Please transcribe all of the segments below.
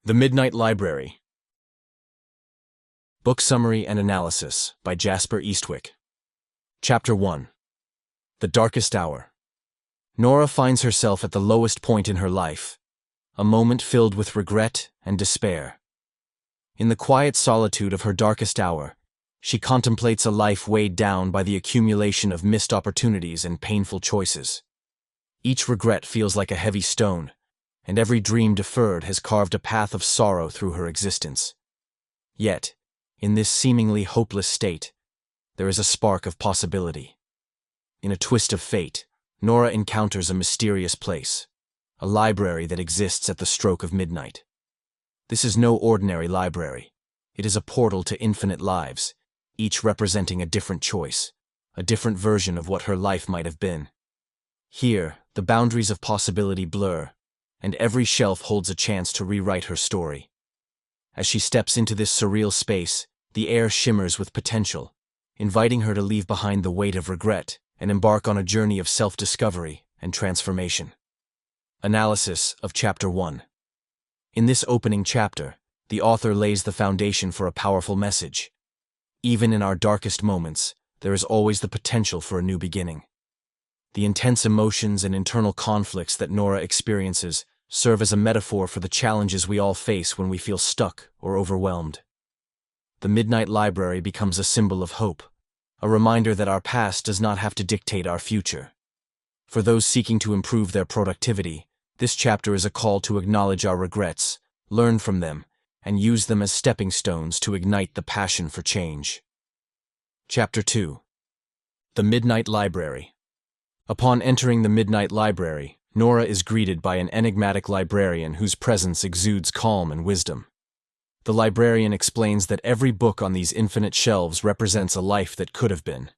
The Midnight Library. Book Summary and Analysis by Jasper Eastwick. Chapter 1. The Darkest Hour. Nora finds herself at the lowest point in her life, a moment filled with regret and despair. In the quiet solitude of her darkest hour, she contemplates a life weighed down by the accumulation of missed opportunities and painful choices. Each regret feels like a heavy stone, and every dream deferred has carved a path of sorrow through her existence. Yet, in this seemingly hopeless state, there is a spark of possibility. In a twist of fate, Nora encounters a mysterious place, a library that exists at the stroke of midnight. This is no ordinary library. It is a portal to infinite lives, each representing a different choice, a different version of what her life might have been. Here, the boundaries of possibility blur, and every shelf holds a chance to rewrite her story. As she steps into this surreal space, the air shimmers with potential, inviting her to leave behind the weight of regret and embark on a journey of self-discovery and transformation. Analysis of Chapter 1. In this opening chapter, the author lays the foundation for a powerful message. Even in our darkest moments, there is always the potential for a new beginning. The intense emotions and internal conflicts that Nora experiences serve as a metaphor for the challenges we all face when we feel stuck or overwhelmed. The Midnight Library becomes a symbol of hope, a reminder that our past does not have to dictate our future. For those seeking to improve their productivity, this chapter is a call to acknowledge our regrets, learn from them, and use them as stepping stones to ignite the passion for change. Chapter 2. The Midnight Library. Upon entering the Midnight Library, Nora is greeted by an enigmatic librarian whose presence exudes calm and wisdom. The librarian explains that every book on these infinite shelves represents a life that could have been,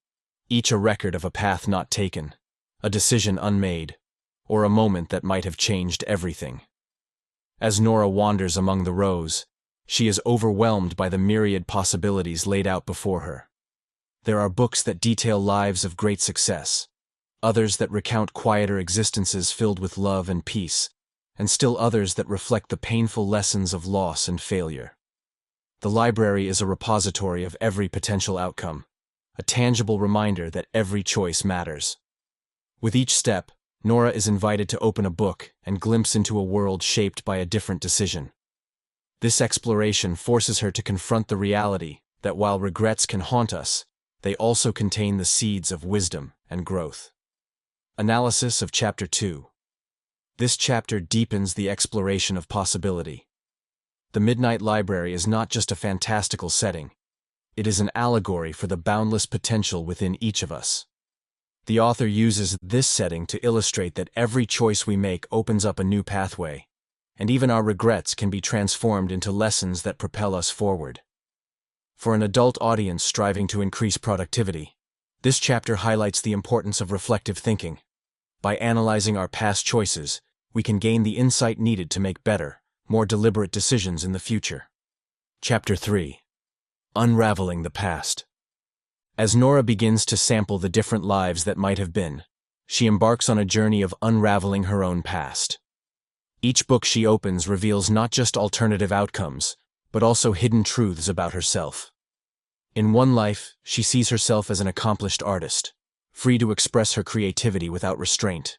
each a record of a path not taken, a decision unmade, or a moment that might have changed everything. As Nora wanders among the rows, she is overwhelmed by the myriad possibilities laid out before her. There are books that detail lives of great success, others that recount quieter existences filled with love and peace, and still others that reflect the painful lessons of loss and failure. The library is a repository of every potential outcome, a tangible reminder that every choice matters. With each step, Nora is invited to open a book and glimpse into a world shaped by a different decision. This exploration forces her to confront the reality that while regrets can haunt us, they also contain the seeds of wisdom and growth. Analysis of Chapter 2. This chapter deepens the exploration of possibility. The Midnight Library is not just a fantastical setting. It is an allegory for the boundless potential within each of us. The author uses this setting to illustrate that every choice we make opens up a new pathway, and even our regrets can be transformed into lessons that propel us forward. For an adult audience striving to increase productivity, this chapter highlights the importance of reflective thinking. By analyzing our past choices, we can gain the insight needed to make better, more deliberate decisions in the future. Chapter 3. Unraveling the Past. As Nora begins to sample the different lives that might have been, she embarks on a journey of unraveling her own past. Each book she opens reveals not just alternative outcomes, but also hidden truths about herself. In one life, she sees herself as an accomplished artist, free to express her creativity without restraint.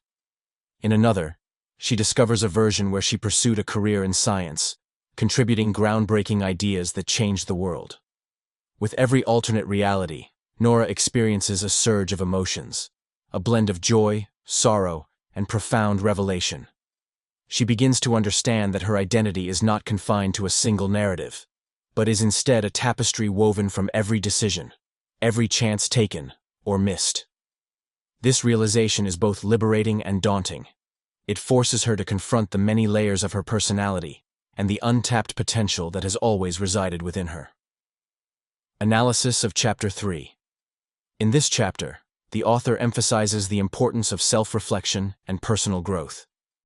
In another, she discovers a version where she pursued a career in science, contributing groundbreaking ideas that changed the world. With every alternate reality, Nora experiences a surge of emotions, a blend of joy, sorrow, and profound revelation. She begins to understand that her identity is not confined to a single narrative, but is instead a tapestry woven from every decision, every chance taken or missed. This realization is both liberating and daunting. It forces her to confront the many layers of her personality and the untapped potential that has always resided within her. Analysis of Chapter 3. In this chapter, the author emphasizes the importance of self-reflection and personal growth.